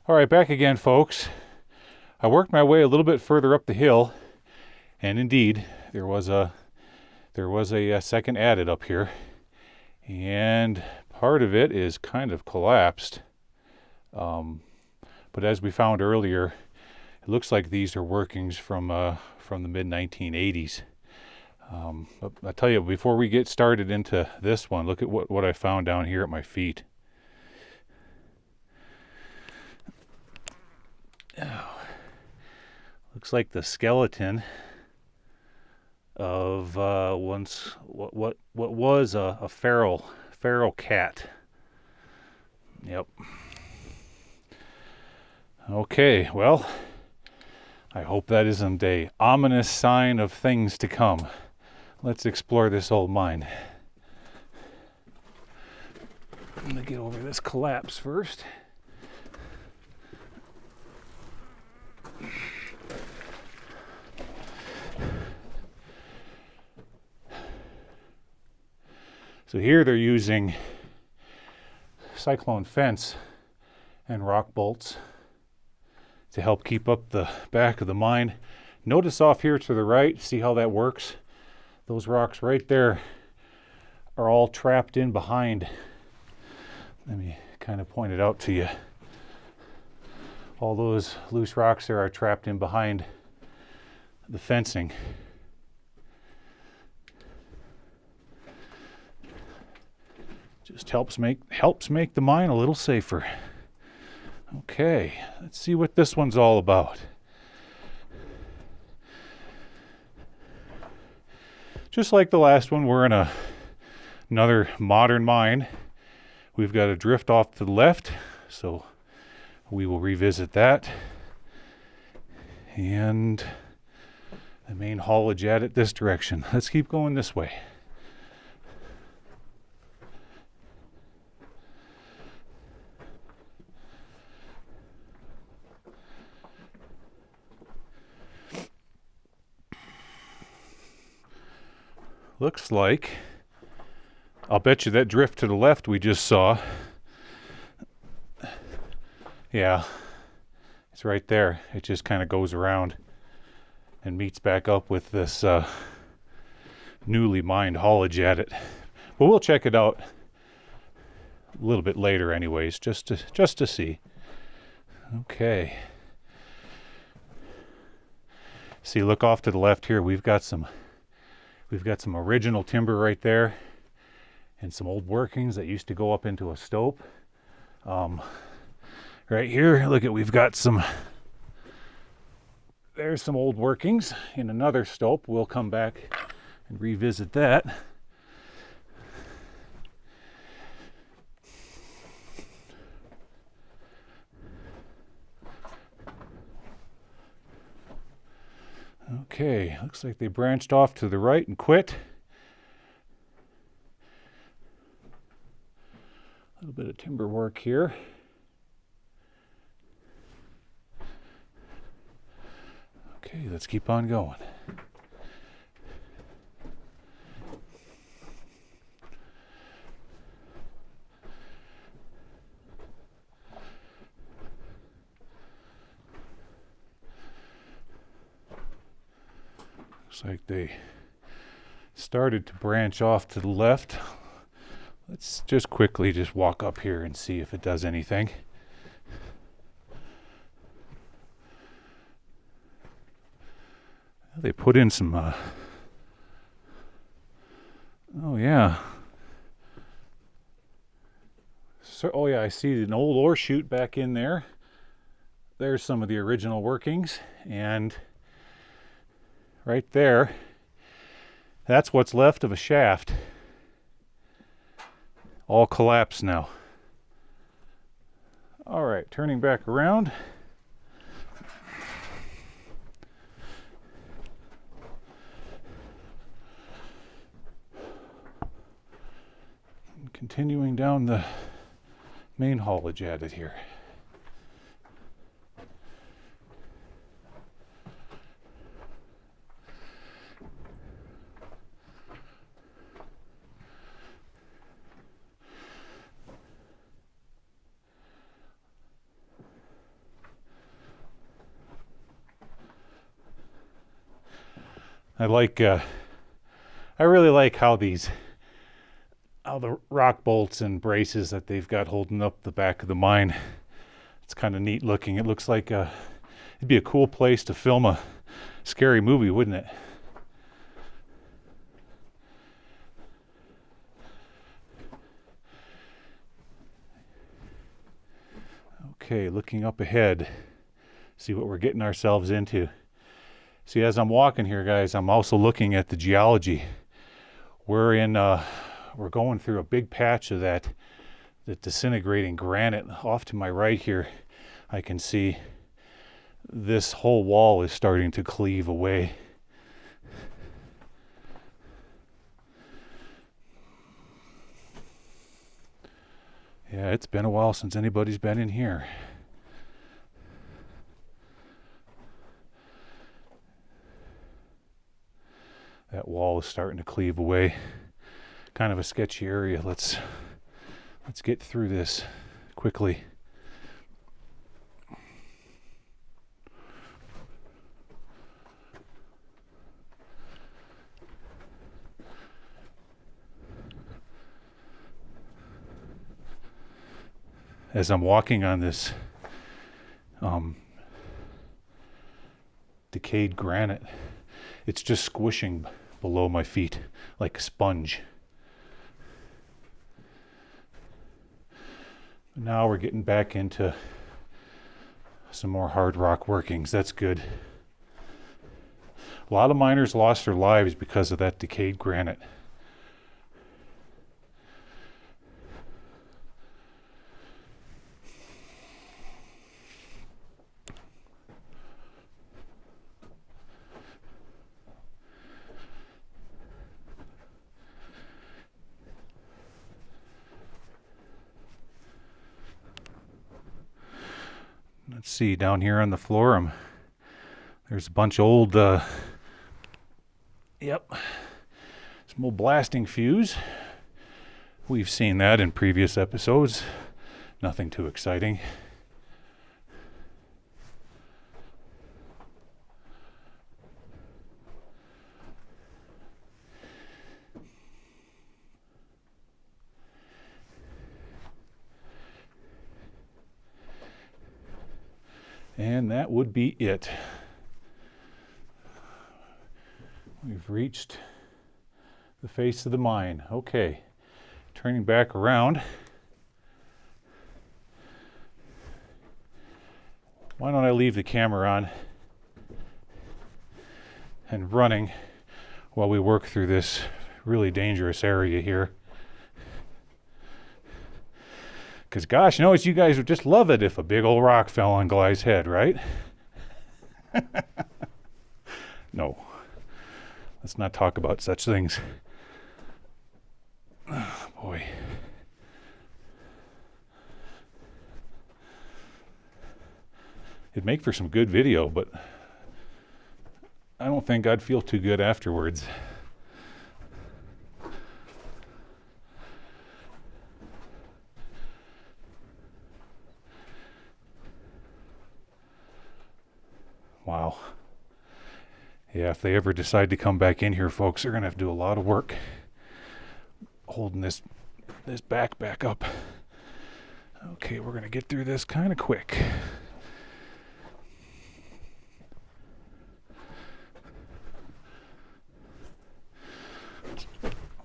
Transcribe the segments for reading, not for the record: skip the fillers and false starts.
All right, back again, folks. I worked my way a little bit further up the hill, and indeed, there was a second adit up here, and part of it is kind of collapsed. But as we found earlier, it looks like these are workings from the mid 1980s. But I tell you, before we get started into this one, look at what I found down here at my feet. Oh, looks like the skeleton of once what was a feral cat. Yep. Okay, well, I hope that isn't an ominous sign of things to come. Let's explore this old mine. I'm gonna get over this collapse first. So here they're using cyclone fence and rock bolts to help keep up the back of the mine. Notice off here to the right, see how that works? Those rocks right there are all trapped in behind. Let me kind of point it out to you. All those loose rocks there are trapped in behind the fencing. Just helps make the mine a little safer. Okay, let's see what this one's all about. Just like the last one, we're in another modern mine. We've got a drift off to the left, so we will revisit that. And the main haulage adit this direction. Let's keep going this way. Looks like, I'll bet you that drift to the left we just saw, yeah, it's right there. It just kind of goes around and meets back up with this newly mined haulage adit. But we'll check it out a little bit later anyways, just to see. Okay. See, look off to the left here. We've got some original timber right there and some old workings that used to go up into a stope. Right here, look at, there's some old workings in another stope. We'll come back and revisit that. Okay, looks like they branched off to the right and quit. A little bit of timber work here. Okay, let's keep on going. Looks like they started to branch off to the left. Let's just quickly walk up here and see if it does anything. They put in some, oh yeah. So, oh yeah, I see an old ore chute back in there. There's some of the original workings, and right there, that's what's left of a shaft. All collapsed now. All right, turning back around. And continuing down the main haulage adit here. I really like how the rock bolts and braces that they've got holding up the back of the mine. It's kind of neat looking. It looks like it'd be a cool place to film a scary movie, wouldn't it? Okay, looking up ahead, see what we're getting ourselves into. See, as I'm walking here, guys, I'm also looking at the geology. We're going through a big patch of that disintegrating granite. Off to my right here, I can see this whole wall is starting to cleave away. Yeah, it's been a while since anybody's been in here. That wall is starting to cleave away. Kind of a sketchy area. Let's get through this quickly. As I'm walking on this decayed granite, it's just squishing below my feet like a sponge. Now we're getting back into some more hard rock workings. That's good. A lot of miners lost their lives because of that decayed granite. Let's see, down here on the floor, there's a bunch of old, some old blasting fuse. We've seen that in previous episodes. Nothing too exciting. And that would be it. We've reached the face of the mine. Okay, turning back around. Why don't I leave the camera on and running while we work through this really dangerous area here. Because gosh knows you guys would just love it if a big old rock fell on Gly's head, right? No. Let's not talk about such things. Oh, boy. It'd make for some good video, but I don't think I'd feel too good afterwards. Wow. Yeah, if they ever decide to come back in here, folks, they're going to have to do a lot of work holding this back up. Okay, we're going to get through this kind of quick.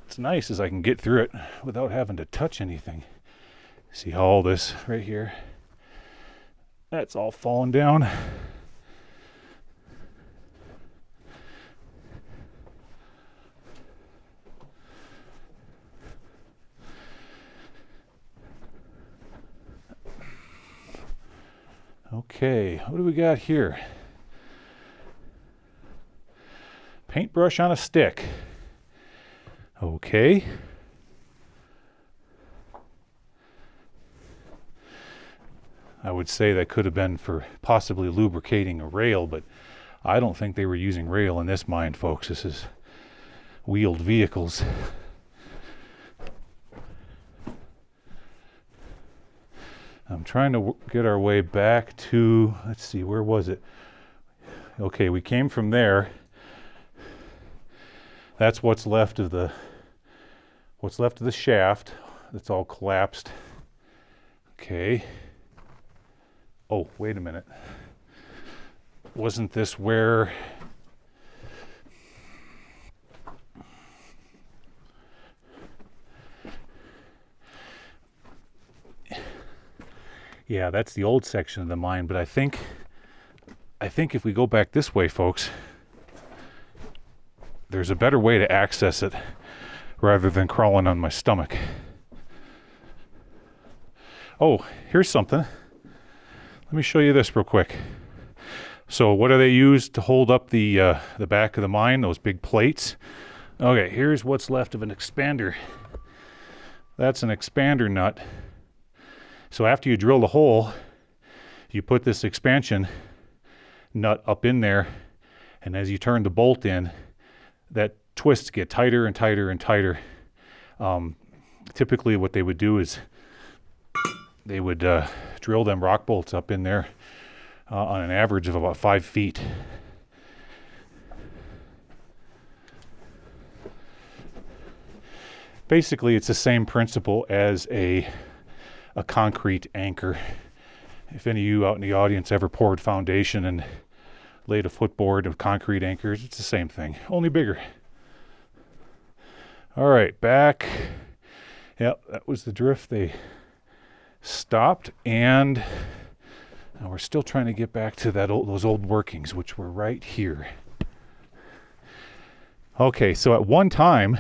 What's nice is I can get through it without having to touch anything. See how all this right here, that's all falling down. Okay, what do we got here? Paintbrush on a stick. Okay. I would say that could have been for possibly lubricating a rail, but I don't think they were using rail in this mine, folks. This is wheeled vehicles. I'm trying to get our way back to, let's see, where was it? Okay, we came from there. That's what's left of the shaft. It's all collapsed. Okay. Oh, wait a minute. Wasn't this where... Yeah, that's the old section of the mine, but I think if we go back this way, folks, there's a better way to access it rather than crawling on my stomach. Oh, here's something. Let me show you this real quick. So what do they use to hold up the back of the mine, those big plates? Okay, here's what's left of an expander. That's an expander nut. So after you drill the hole, you put this expansion nut up in there, and as you turn the bolt in, that twists get tighter and tighter and tighter. Typically what they would do is they would drill them rock bolts up in there on an average of about 5 feet. Basically, it's the same principle as a concrete anchor. If any of you out in the audience ever poured foundation and laid a footboard of concrete anchors, it's the same thing, only bigger. All right, back. Yep, that was the drift. They stopped, and now we're still trying to get back to those old workings, which were right here. Okay, so at one time,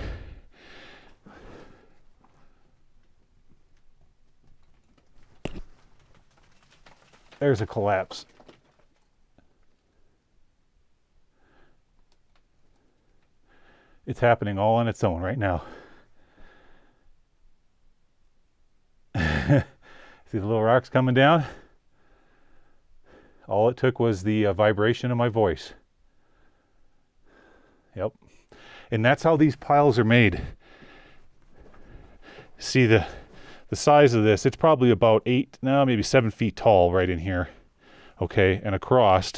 there's a collapse. It's happening all on its own right now. See the little rocks coming down? All it took was the vibration of my voice. Yep. And that's how these piles are made. See the size of this, it's probably about maybe 7 feet tall right in here. Okay, and across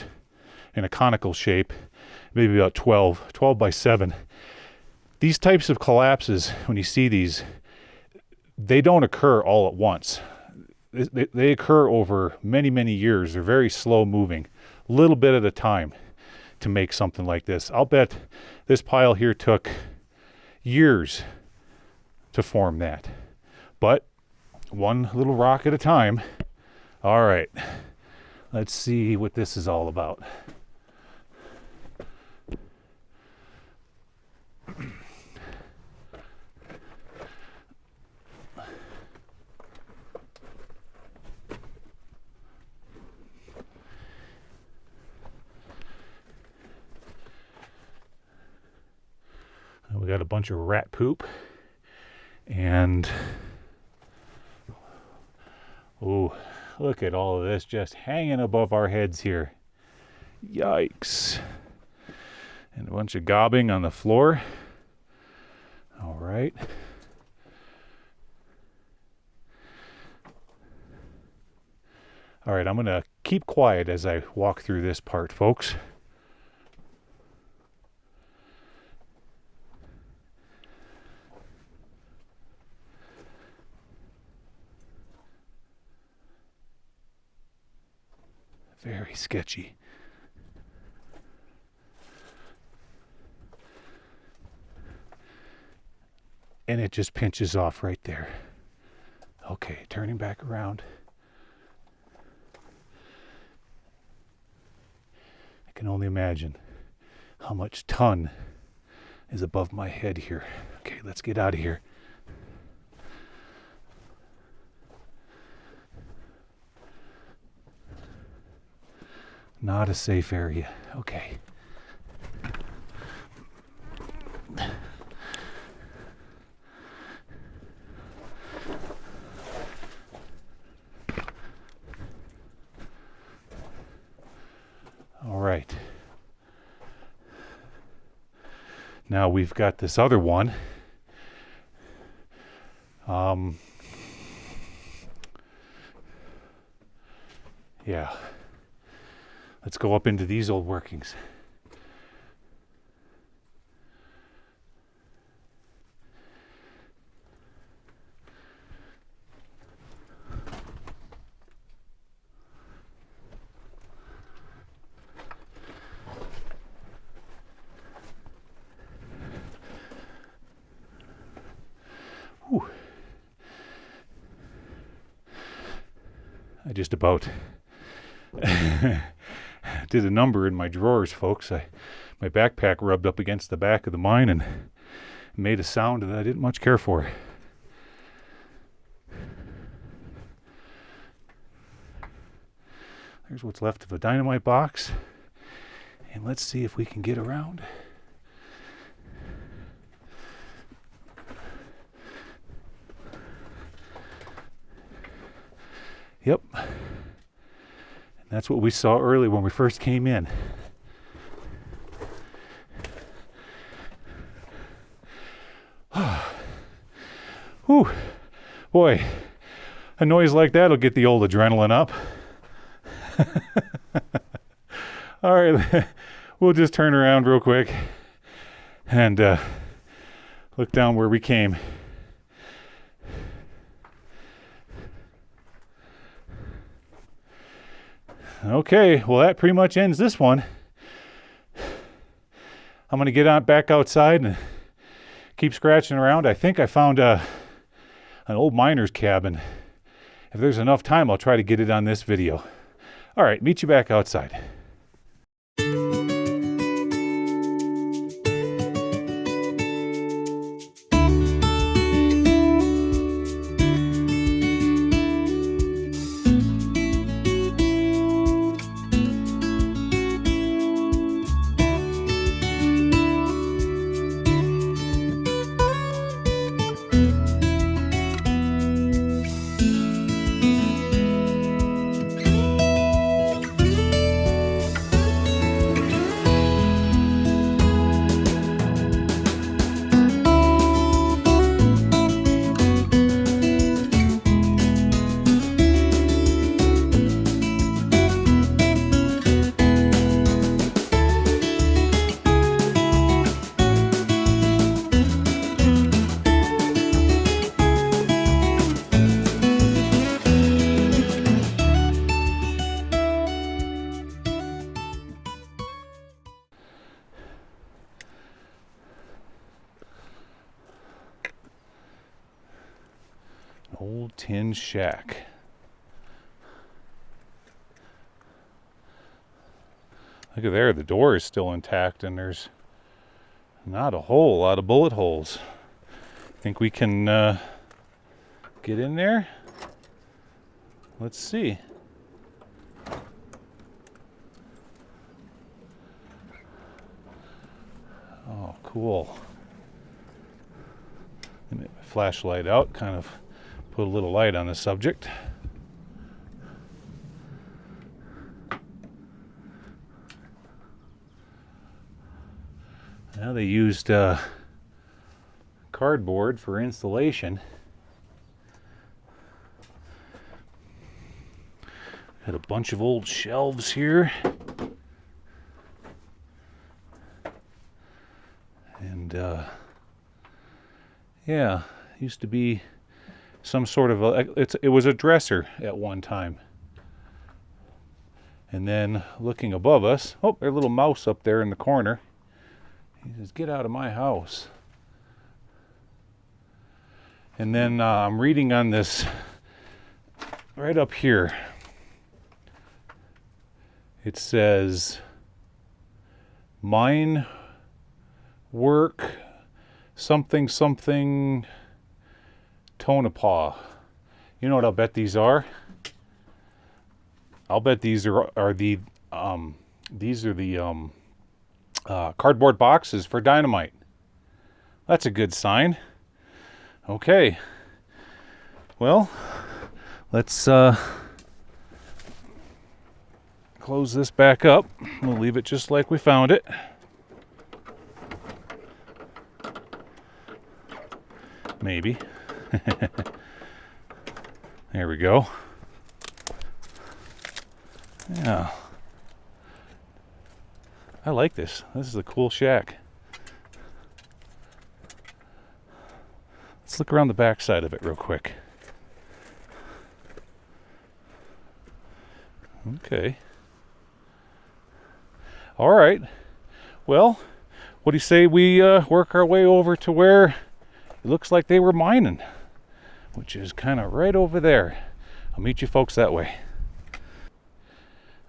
in a conical shape, maybe about 12 by 7. These types of collapses, when you see these, they don't occur all at once. They occur over many, many years. They're very slow moving, a little bit at a time to make something like this. I'll bet this pile here took years to form that. But one little rock at a time. All right, let's see what this is all about. We got a bunch of rat poop, and oh, look at all of this just hanging above our heads here. Yikes. And a bunch of gobbing on the floor. All right. All right, I'm going to keep quiet as I walk through this part, folks. Very sketchy. And it just pinches off right there. Okay, turning back around. I can only imagine how much ton is above my head here. Okay, let's get out of here. Not a safe area. Okay. All right. Now we've got this other one. Yeah. Let's go up into these old workings. Whew. I just about did a number in my drawers, folks. My backpack rubbed up against the back of the mine and made a sound that I didn't much care for. There's what's left of a dynamite box. And let's see if we can get around. Yep. And that's what we saw early when we first came in. Whew. Boy, a noise like that'll get the old adrenaline up. All right, we'll just turn around real quick and look down where we came. Okay, well that pretty much ends this one. I'm going to get back outside and keep scratching around. I think I found an old miner's cabin. If there's enough time, I'll try to get it on this video. All right, meet you back outside. Old tin shack. Look at there, the door is still intact and there's not a whole lot of bullet holes. Think we can get in there? Let's see. Oh, cool. Let me get my flashlight out, kind of put a little light on the subject. Now they used cardboard for insulation. Got a bunch of old shelves here. And yeah, used to be some sort of it was a dresser at one time. And then looking above us, oh, there's a little mouse up there in the corner. He says, "Get out of my house." And then I'm reading on this right up here. It says, mine work something something Tonopah. You know what I'll bet these are? I'll bet these are the cardboard boxes for dynamite. That's a good sign. Okay. Well, let's close this back up. We'll leave it just like we found it. Maybe. There we go. Yeah. I like this. This is a cool shack. Let's look around the back side of it real quick. Okay. All right. Well, what do you say we work our way over to where it looks like they were mining? which is kind of right over there. I'll meet you folks that way.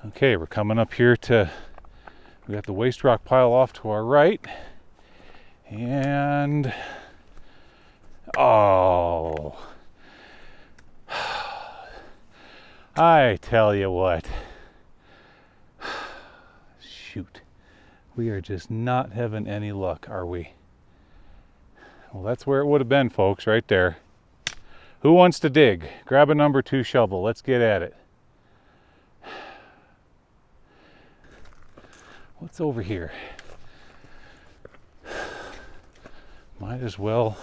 Okay, we're coming up here to, we got the waste rock pile off to our right. And, oh, I tell you what, shoot, we are just not having any luck, are we? Well, that's where it would have been, folks, right there. Who wants to dig? Grab a number 2 shovel. Let's get at it. What's over here? Might as well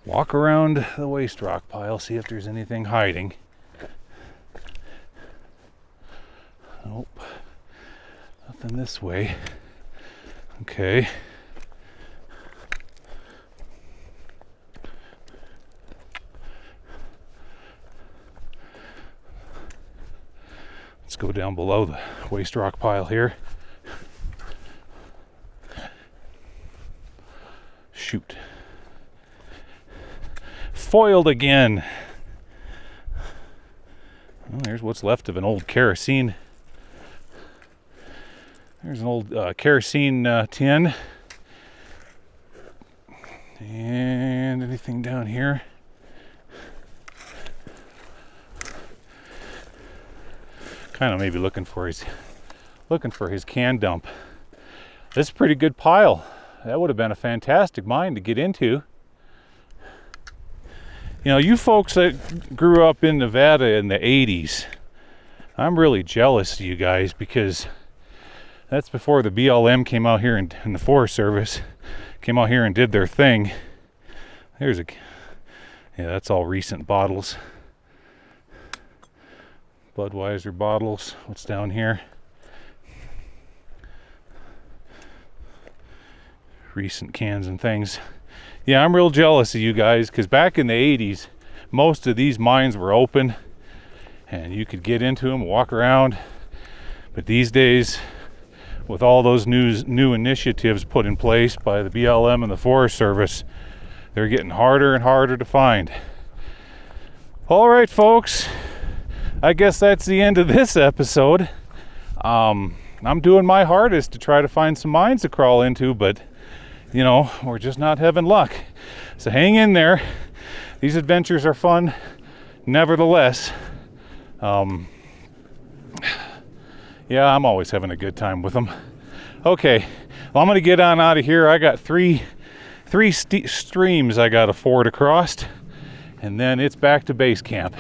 walk around the waste rock pile, see if there's anything hiding. Nope. Nothing this way. Okay. Let's go down below the waste rock pile here. Shoot. Foiled again. Well, there's what's left of an old kerosene. There's an old kerosene tin. And anything down here? Kind of maybe looking for his can dump. This is a pretty good pile. That would have been a fantastic mine to get into. You know, you folks that grew up in Nevada in the 80s, I'm really jealous of you guys, because that's before the BLM came out here and the Forest Service came out here and did their thing. There's a, yeah, that's all recent bottles. Budweiser bottles. What's down here? Recent cans and things. Yeah, I'm real jealous of you guys, because back in the 80s, most of these mines were open and you could get into them, walk around. But these days, with all those new initiatives put in place by the BLM and the Forest Service, they're getting harder and harder to find. All right, folks, I guess that's the end of this episode. I'm doing my hardest to try to find some mines to crawl into, but you know, we're just not having luck. So hang in there. These adventures are fun, nevertheless. Yeah, I'm always having a good time with them. Okay, well, I'm gonna get on out of here. I got three streams I gotta ford across, and then it's back to base camp.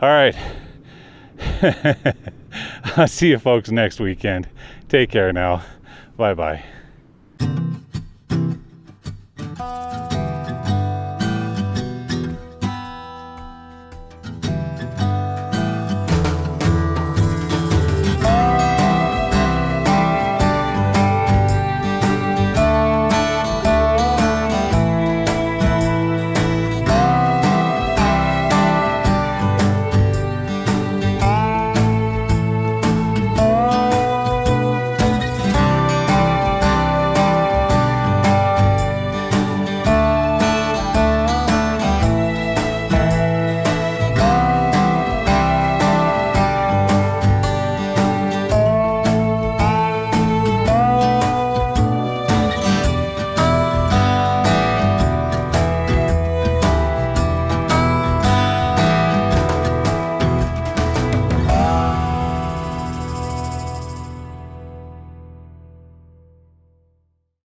All right. I'll see you folks next weekend. Take care now. Bye-bye.